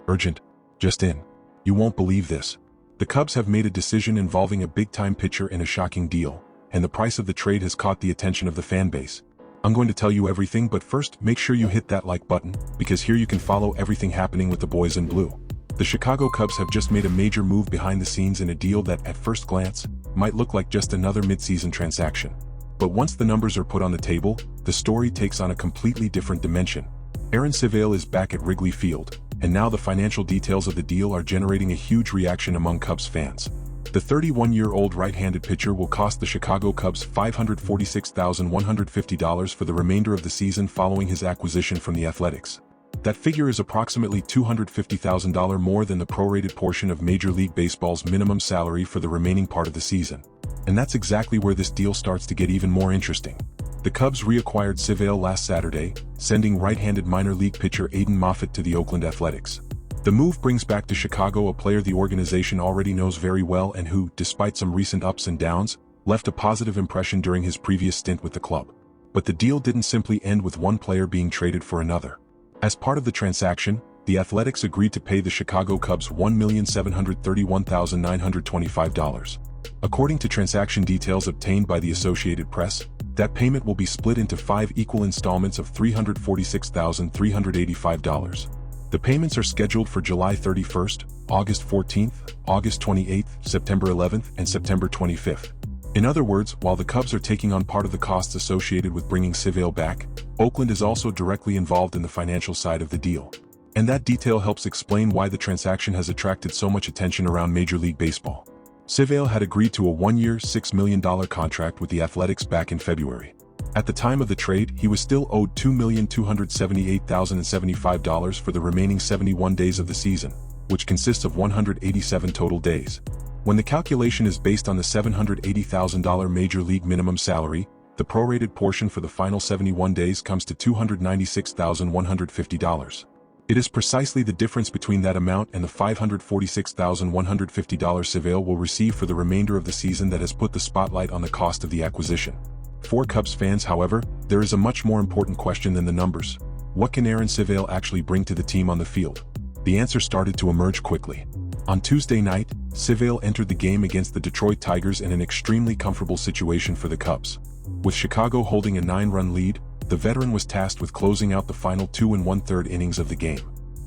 Urgent. Just in. You won't believe this. The Cubs have made a decision involving a big-time pitcher in a shocking deal, and the price of the trade has caught the attention of the fan base. I'm going to tell you everything, but first, make sure you hit that like button, because here you can follow everything happening with the boys in blue. The Chicago Cubs have just made a major move behind the scenes in a deal that, at first glance, might look like just another mid-season transaction. But once the numbers are put on the table, the story takes on a completely different dimension. Aaron Civale is back at Wrigley Field, and now the financial details of the deal are generating a huge reaction among Cubs fans. The 31-year-old right-handed pitcher will cost the Chicago Cubs $546,150 for the remainder of the season following his acquisition from the Athletics. That figure is approximately $250,000 more than the prorated portion of Major League Baseball's minimum salary for the remaining part of the season. And that's exactly where this deal starts to get even more interesting. The Cubs reacquired Civale last Saturday, sending right-handed minor league pitcher Aiden Moffett to the Oakland Athletics. The move brings back to Chicago a player the organization already knows very well and who, despite some recent ups and downs, left a positive impression during his previous stint with the club. But the deal didn't simply end with one player being traded for another. As part of the transaction, the Athletics agreed to pay the Chicago Cubs $1,731,925. According to transaction details obtained by the Associated Press, that payment will be split into 5 equal installments of $346,385. The payments are scheduled for July 31st, August 14th, August 28th, September 11th, and September 25th. In other words, while the Cubs are taking on part of the costs associated with bringing Civale back, Oakland is also directly involved in the financial side of the deal. And that detail helps explain why the transaction has attracted so much attention around Major League Baseball. Civale had agreed to a one-year, $6 million contract with the Athletics back in February. At the time of the trade, he was still owed $2,278,075 for the remaining 71 days of the season, which consists of 187 total days. When the calculation is based on the $780,000 Major League minimum salary, the prorated portion for the final 71 days comes to $296,150. It is precisely the difference between that amount and the $546,150 Civale will receive for the remainder of the season that has put the spotlight on the cost of the acquisition. For Cubs fans, however, there is a much more important question than the numbers. What can Aaron Civale actually bring to the team on the field? The answer started to emerge quickly. On Tuesday night, Civale entered the game against the Detroit Tigers in an extremely comfortable situation for the Cubs. With Chicago holding a 9-run lead, the veteran was tasked with closing out the final 2 1/3 innings of the game.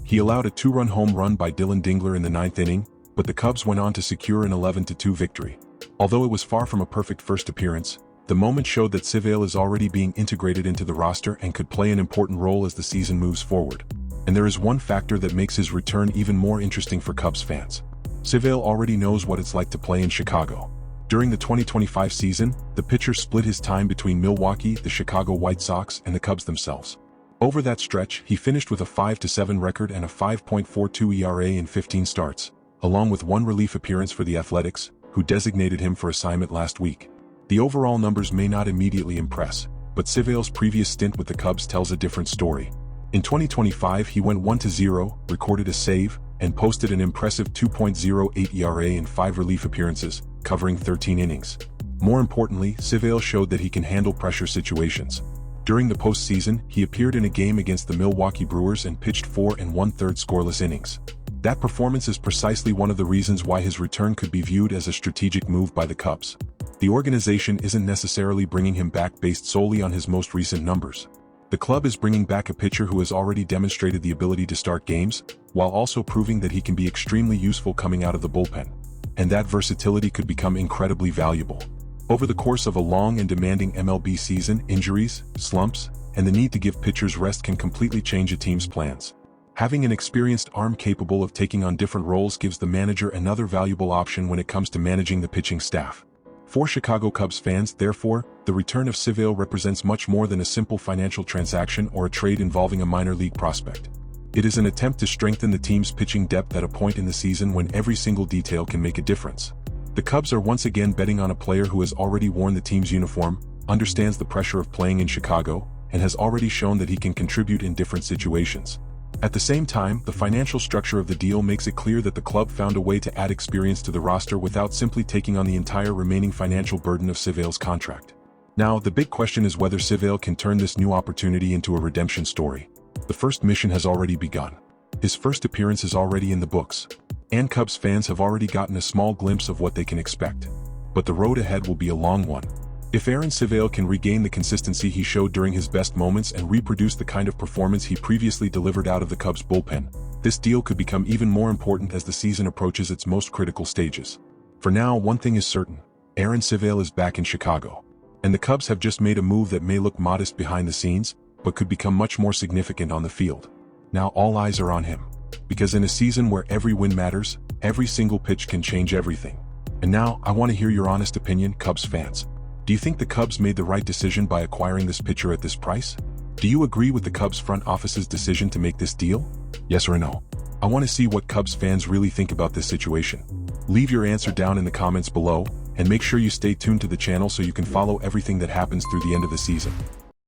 He allowed a 2-run home run by Dylan Dingler in the 9th inning, but the Cubs went on to secure an 11-2 victory. Although it was far from a perfect first appearance, the moment showed that Civale is already being integrated into the roster and could play an important role as the season moves forward. And there is one factor that makes his return even more interesting for Cubs fans. Civale already knows what it's like to play in Chicago. During the 2025 season, the pitcher split his time between Milwaukee, the Chicago White Sox, and the Cubs themselves. Over that stretch, he finished with a 5-7 record and a 5.42 ERA in 15 starts, along with 1 relief appearance for the Athletics, who designated him for assignment last week. The overall numbers may not immediately impress, but Civale's previous stint with the Cubs tells a different story. In 2025, he went 1-0, recorded a save, and posted an impressive 2.08 ERA in 5 relief appearances, covering 13 innings. More importantly, Civale showed that he can handle pressure situations. During the postseason, he appeared in a game against the Milwaukee Brewers and pitched 4 1/3 scoreless innings. That performance is precisely one of the reasons why his return could be viewed as a strategic move by the Cubs. The organization isn't necessarily bringing him back based solely on his most recent numbers. The club is bringing back a pitcher who has already demonstrated the ability to start games, while also proving that he can be extremely useful coming out of the bullpen. And that versatility could become incredibly valuable. Over the course of a long and demanding MLB season, injuries, slumps, and the need to give pitchers rest can completely change a team's plans. Having an experienced arm capable of taking on different roles gives the manager another valuable option when it comes to managing the pitching staff. For Chicago Cubs fans, therefore, the return of Civale represents much more than a simple financial transaction or a trade involving a minor league prospect. It is an attempt to strengthen the team's pitching depth at a point in the season when every single detail can make a difference. The Cubs are once again betting on a player who has already worn the team's uniform, understands the pressure of playing in Chicago, and has already shown that he can contribute in different situations. At the same time, the financial structure of the deal makes it clear that the club found a way to add experience to the roster without simply taking on the entire remaining financial burden of Civale's contract. Now, the big question is whether Civale can turn this new opportunity into a redemption story. The first mission has already begun. His first appearance is already in the books, and Cubs fans have already gotten a small glimpse of what they can expect. But the road ahead will be a long one. If Aaron Civale can regain the consistency he showed during his best moments and reproduce the kind of performance he previously delivered out of the Cubs bullpen, this deal could become even more important as the season approaches its most critical stages. For now, one thing is certain: Aaron Civale is back in Chicago. And the Cubs have just made a move that may look modest behind the scenes, but could become much more significant on the field. Now all eyes are on him. Because in a season where every win matters, every single pitch can change everything. And now, I want to hear your honest opinion, Cubs fans. Do you think the Cubs made the right decision by acquiring this pitcher at this price? Do you agree with the Cubs front office's decision to make this deal? Yes or no? I want to see what Cubs fans really think about this situation. Leave your answer down in the comments below, and make sure you stay tuned to the channel so you can follow everything that happens through the end of the season.